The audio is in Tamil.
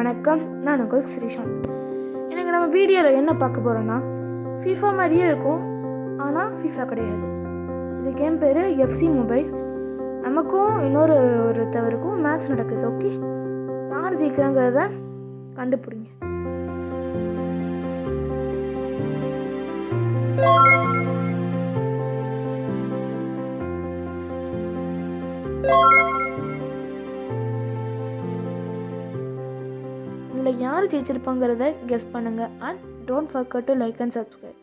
வணக்கம், நான் உங்கள் ஸ்ரீசாந்த். எனக்கு நம்ம வீடியோவில் என்ன பார்க்க போகிறோன்னா, ஃபீஃபா மாதிரியே இருக்கும், ஆனால் ஃபீஃபா கிடையாது. இது கேம் பேர் எஃப்சி மொபைல். நமக்கும் ஒருத்தவருக்கும் மேட்ச் நடக்குது. ஓகே, யார் ஜெயிக்கிறாங்கிறத கண்டுபிடிங்க. இதில் யார் ஜெயிச்சிருப்பாங்கிறத கெஸ் பண்ணுங்கள். And don't forget to like and subscribe.